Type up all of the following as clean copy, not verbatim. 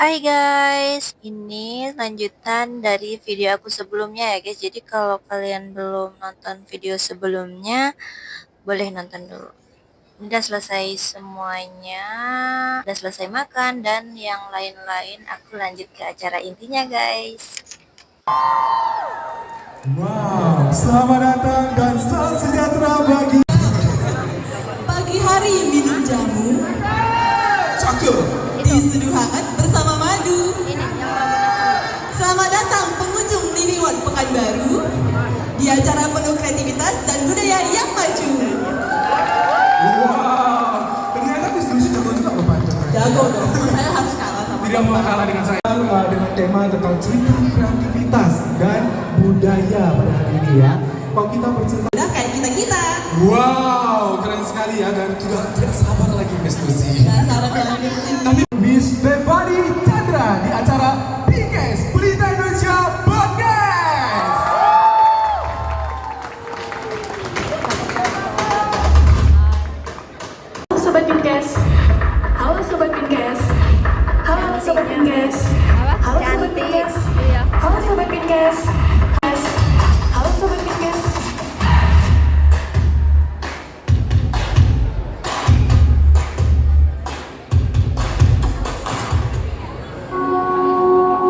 Hai guys, ini lanjutan dari video aku sebelumnya ya guys. Jadi kalau kalian belum nonton video sebelumnya, boleh nonton dulu. Udah selesai semuanya, udah selesai makan dan yang lain-lain. Aku lanjut ke acara intinya guys. Wow, selamat datang dan salam sejahtera bagi Pagi hari minum jamu, Cakep. diseduh hangat bersama madu. Selamat datang pengunjung Liniwan Pekanbaru di acara penuh kreativitas dan budaya yang maju. Wow, ternyata diskusi jago juga Bapak Anjay. Jago dong, saya harus kalah sama Tidak mau kalah dengan saya dengan tema tentang cerita kreativitas dan budaya pada hari ini ya. Kalau kita bercerita, Udah kayak kita-kita. wow, keren sekali ya dan tidak sabar lagi Miss Lucy. Gak salah banget sih. Tapi Miss Devani Chandra di acara Pinkes Pelita Indonesia Podcast. Sobat Pinkes. Halo Sobat Pinkes. Halo Sobat Pinkes. Halo Sobat Pinkes. Halo Sobat Pinkes. Halo Sobat Pinkes.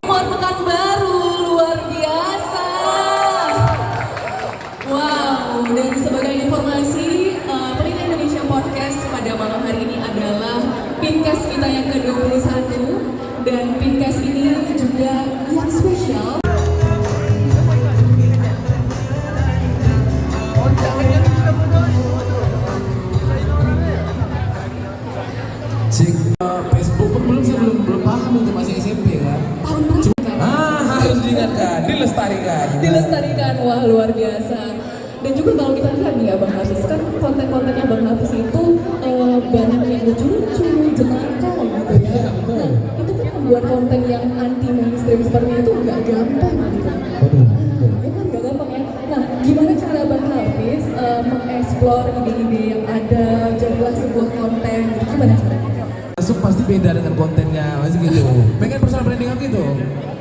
Liniwan Pekanbaru luar biasa. Wow, dan sebagai informasi, Pelita Indonesia Podcast pada malam hari ini adalah Pinkes kita yang ke-21 dan Pinkes ini juga yang spesial. Cik, Facebook pun saya belum paham itu masih SMP kan. Tahun berapa? Harus diingatkan, dilestarikan. Dilestarikan, wah luar biasa. Dan juga kalau kita lihat nih ya Bang Hafiz, kan konten-kontennya Bang Hafiz itu banyak yang lucu-lucu, jenaka gitu ya. Iya, betul. Nah, itu kan membuat konten yang anti mainstream seperti itu nggak gampang gitu. Waduh, betul. Ya kan nggak gampang ya. Nah, gimana cara Bang Hafiz mengeksplor ide-ide yang ada, jadilah sebuah konten gitu, gimana caranya? Masuk pasti beda dengan kontennya, masih gitu. Pengen personal branding aku gitu.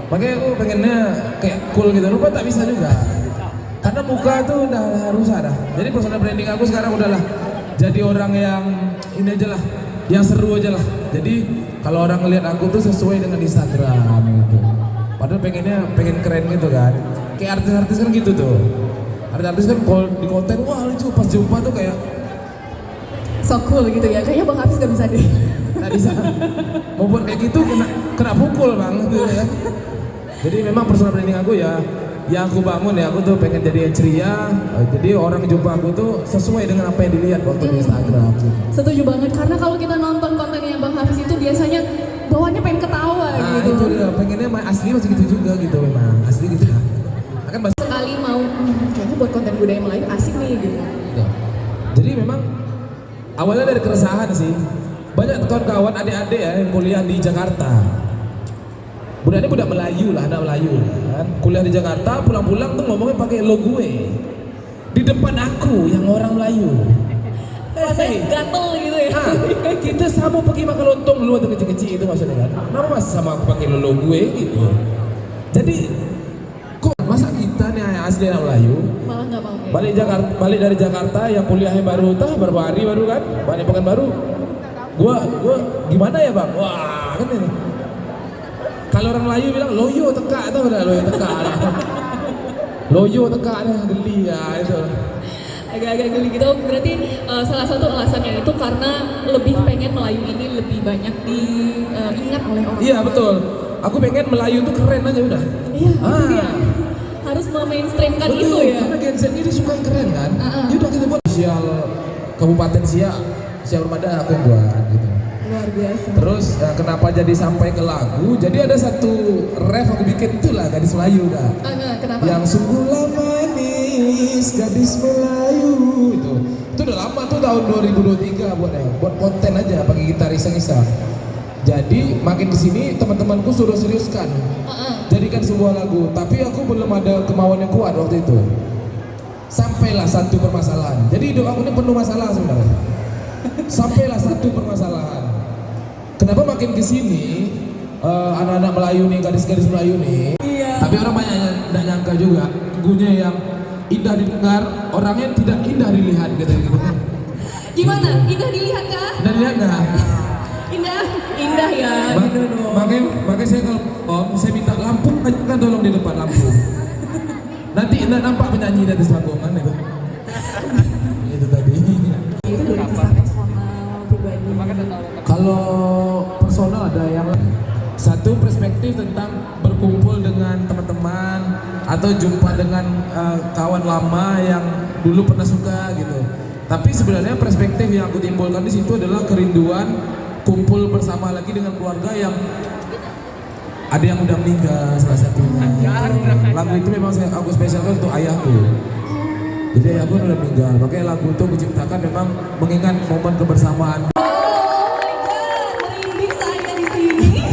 Makanya aku pengennya kayak cool gitu, lupa tak bisa juga. Karena muka tuh udah harus ada. Jadi personal branding aku sekarang udahlah jadi orang yang ini aja lah, yang seru aja lah. Jadi kalau orang ngeliat aku tuh sesuai dengan Instagram gitu. Padahal pengen keren gitu kan. Kayak artis-artis kan gitu tuh. Artis-artis kan kalau di konten wah lucu, pas jumpa tuh kayak So cool gitu ya, kayaknya Bang Hafiz nggak bisa deh. nggak bisa. Mau buat kayak gitu kena pukul bang gitu ya. Jadi memang personal branding aku ya yang aku bangun ya, aku tuh pengen jadi yang ceria. Jadi orang jumpa aku tuh sesuai dengan apa yang dilihat waktu di Instagram gitu. Setuju banget, karena kalau kita nonton kontennya Bang Hafiz itu biasanya bawaannya pengen ketawa Nah gitu. itu dia, pengennya asli masih gitu juga gitu memang, asli gitu ya. Akan bahasa Sekali mau, kayaknya buat konten budaya Melayu asik nih gitu. gitu. Jadi memang awalnya dari keresahan sih. Banyak kawan-kawan adik-adik ya yang kuliah di Jakarta. Budaknya budak Melayu lah, anak Melayu kan. Kuliah di Jakarta, pulang-pulang tuh ngomongnya pakai lo gue. Di depan aku yang orang Melayu. Rasanya gatel gitu ya. Kita sama pergi makan lontong lu atau kecil-kecil itu maksudnya kan. Kenapa mas sama aku pakai lo gue gitu. Jadi kok masa kita nih yang asli anak Melayu Malah nggak mau ya. balik dari Jakarta yang kuliahnya baru beberapa hari baru kan, balik Pekanbaru. Gua gimana ya bang? Wah kan ini. Kalau orang Melayu bilang loyo teka atau ada loyo teka. Loyo teka ada geli ya itu. Agak-agak geli gitu, berarti salah satu alasannya itu karena lebih pengen Melayu ini lebih banyak diingat oleh orang. Iya betul. Aku pengen Melayu tuh keren aja udah. Iya, itu dia. Harus memainstreamkan Betul, itu ya. karena Gen Z ini suka yang keren kan. Ah. Ya udah kita buat sosial Kabupaten Siak Ramadan aku yang buat gitu. Luar biasa. Terus kenapa jadi sampai ke lagu? Jadi ada satu ref aku bikin itulah gadis Melayu kan. Kenapa? Yang sungguhlah manis gadis Melayu itu. Itu udah lama tuh tahun 2023 buat konten aja pakai gitar iseng-iseng. Jadi makin kesini teman-temanku suruh seriuskan, jadikan sebuah lagu. Tapi aku belum ada kemauan yang kuat waktu itu. Sampailah satu permasalahan. Jadi hidup aku ini penuh masalah sebenarnya. Sampailah satu permasalahan. Kenapa makin kesini anak-anak Melayu nih, gadis-gadis Melayu nih. Iya. Tapi orang banyak yang tidak nyangka juga lagunya yang indah didengar, orangnya tidak indah dilihat gitu. Gimana? Indah dilihat kah? Indah dilihat nggak? Indah, indah ya. Gitu dong. Makanya saya kalau saya minta lampu kan tolong di depan lampu. Nanti indah nampak penyanyi dari selangkungan itu. Itu tadi. Itu dari kisah personal pribadi. Kalau personal ada yang satu perspektif tentang berkumpul dengan teman-teman atau jumpa dengan kawan lama yang dulu pernah suka gitu. Tapi sebenarnya perspektif yang aku timbulkan di situ adalah kerinduan kumpul bersama lagi dengan keluarga yang ada yang udah meninggal salah satunya. Lagu itu memang aku spesialkan untuk ayahku. Jadi ayahku udah meninggal, makanya lagu itu aku ciptakan memang mengingat momen kebersamaan. Merinding saya di sini.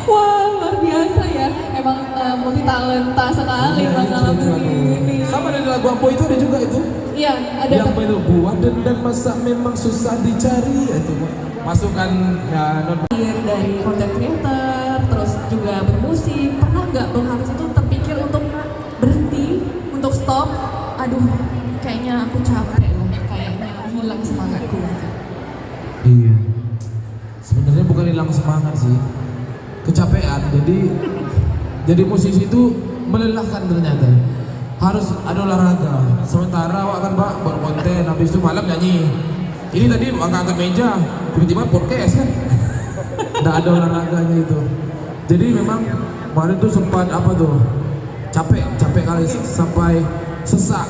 Wah, luar biasa ya. Emang multi talenta sekali Bang lagu ini. Sama dari lagu Ambo itu ada juga itu. Iya, ada. Yang itu buah dan masak memang susah dicari itu. Masukkan ya non. Dari content creator, terus juga bermusik. Pernah nggak Bang Hafiz itu terpikir untuk berhenti, untuk stop? Aduh, kayaknya aku capek loh. Kayaknya hilang semangatku. Iya. Sebenarnya bukan hilang semangat sih, kecapean. Jadi musisi itu melelahkan ternyata. Harus ada olahraga. Sementara awak kan Pak berkonten, habis itu malam nyanyi. Ini tadi angkat meja, tiba-tiba podcast kan. Nggak ada olahraganya itu. Jadi memang kemarin tuh sempat apa tuh? Capek kali sampai sesak.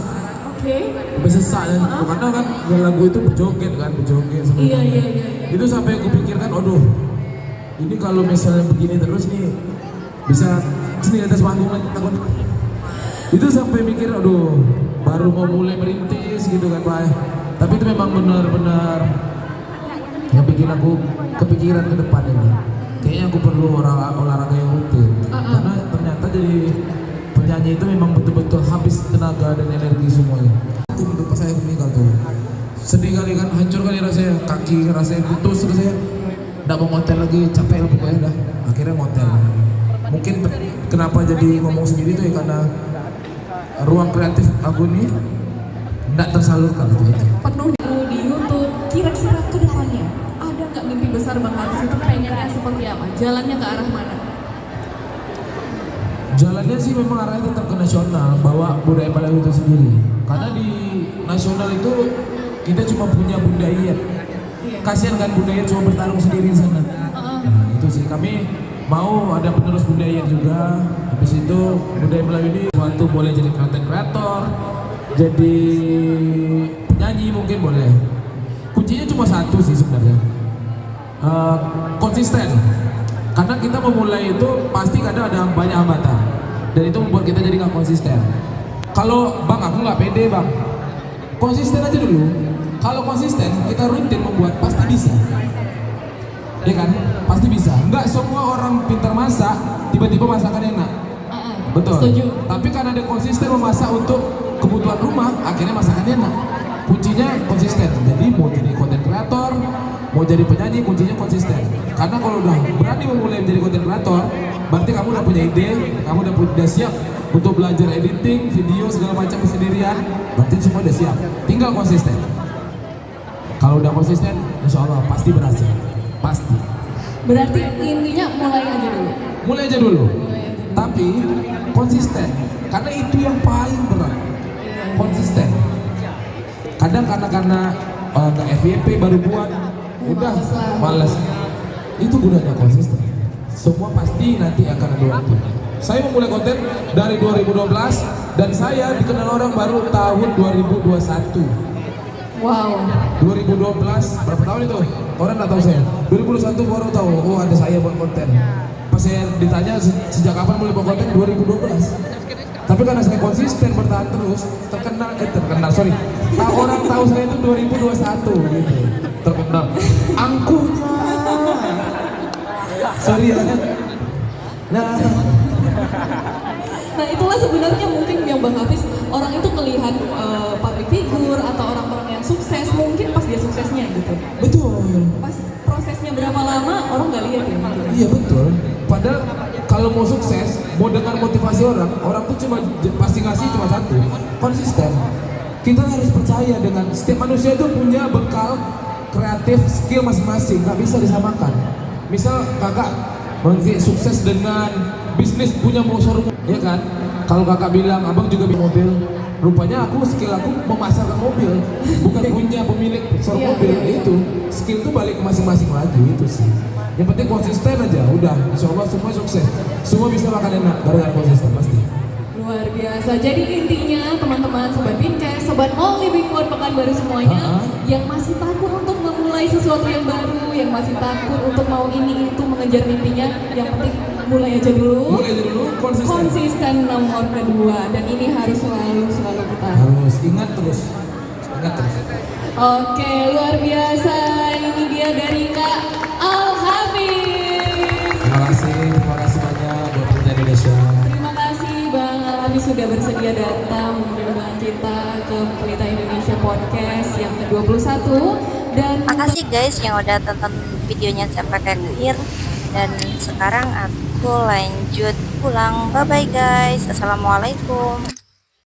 Oke. Sampai sesak ya. Karena kan lagu itu berjoget sampai Iya. itu sampai aku pikirkan, aduh, ini kalau misalnya begini terus nih bisa sini atas panggung lagi takut. Itu sampai mikir, aduh, baru mau mulai merintis gitu kan Pak. Tapi itu memang benar-benar yang bikin aku kepikiran ke depan ini. Kayaknya aku perlu olahraga yang rutin. Karena ternyata jadi penyanyi itu memang betul-betul habis tenaga dan energi semuanya. Itu untuk pas saya meninggal tuh. Sedih kali kan, hancur kali rasanya, kaki rasanya putus, rasanya nggak mau ngonten lagi, capek lah pokoknya dah. Akhirnya ngonten. Mungkin kenapa jadi ngomong sendiri tuh ya karena ruang kreatif aku ini nggak tersalurkan gitu. Penuh di YouTube. Kira-kira ke depannya ada nggak mimpi besar Bang Hafiz itu pengennya seperti apa? Jalannya ke arah mana? Jalannya sih memang arahnya tetap ke nasional, bawa budaya Melayu itu sendiri. Karena di nasional itu kita cuma punya budaya. Kasihan kan budaya cuma bertarung sendiri di sana. Nah, itu sih kami mau ada penerus budaya juga. Habis itu budaya Melayu ini suatu boleh jadi content creator, jadi penyanyi mungkin boleh. Kuncinya cuma satu sih sebenarnya, konsisten. Karena kita memulai itu pasti kadang ada banyak hambatan dan itu membuat kita jadi nggak konsisten. Kalau Bang aku nggak pede Bang, konsisten aja dulu. Kalau konsisten kita rutin membuat pasti bisa, ya kan? Pasti bisa. Nggak semua orang pintar masak tiba-tiba masakan enak. Betul. Setuju. Tapi karena dia konsisten memasak untuk kebutuhan rumah, akhirnya masakannya enak. Kuncinya konsisten. Jadi mau jadi content creator, mau jadi penyanyi, kuncinya konsisten. Karena kalau udah berani memulai menjadi content creator, berarti kamu udah punya ide, kamu udah siap untuk belajar editing, video segala macam sendirian. Berarti semua udah siap. Tinggal konsisten. Kalau udah konsisten, insya Allah pasti berhasil. Pasti. Berarti intinya mulai aja dulu. Mulai aja dulu. Tapi konsisten. Karena itu yang paling berat. Konsisten. Kadang karena nggak FYP baru buat, udah malas. Itu gunanya konsisten. Semua pasti nanti akan ada waktu. Saya memulai konten dari 2012 dan saya dikenal orang baru tahun 2021. Wow. 2012 berapa tahun itu? Orang nggak tahu saya. 2021 baru tahu. Oh ada saya buat konten. Pas saya ditanya sejak kapan mulai buat konten 2012. Tapi karena saya konsisten bertahan terus, terkenal. Orang tahu saya itu 2021 gitu. Terkenal. Angkuhnya. Sorry ya. Nah itulah sebenarnya mungkin yang Bang Hafiz, orang itu melihat public figure atau orang-orang yang sukses mungkin pas dia suksesnya gitu. Betul. Pas prosesnya umurnya berapa lama orang nggak lihat ya gitu. Iya betul. Padahal kalau mau sukses, mau dengar motivasi orang, orang tuh cuma pasti ngasih cuma satu, konsisten. Kita harus percaya dengan setiap manusia itu punya bekal kreatif, skill masing-masing, nggak bisa disamakan. Misal kakak berarti sukses dengan bisnis punya showroom, ya kan? Kalau kakak bilang abang juga punya mobil, rupanya skill aku memasarkan mobil, bukan punya pemilik showroom mobil. Itu skill tuh balik ke masing-masing lagi itu sih. Yang penting konsisten aja, udah. Insya Allah semua sukses, semua bisa makan enak gara-gara konsisten pasti. Luar biasa. Jadi intinya teman-teman sobat Pinkes, sobat All Living World Pekanbaru semuanya yang masih takut untuk memulai sesuatu yang baru, yang masih takut untuk mau ini itu mengejar mimpinya, yang penting mulai aja dulu. Mulai aja dulu, konsisten. Konsisten nomor kedua, dan ini harus selalu kita. Harus ingat terus. Oke, luar biasa. Ini dia dari Kak Al Hafiz. Terima kasih banyak buat Pemuda Indonesia. Terima kasih Bang Al Hafiz sudah bersedia datang mengundang kita ke Pelita Indonesia Podcast yang ke-21. Dan Makasih guys yang udah tonton videonya sampai ke akhir. Dan sekarang aku lanjut pulang. Bye bye guys. Assalamualaikum.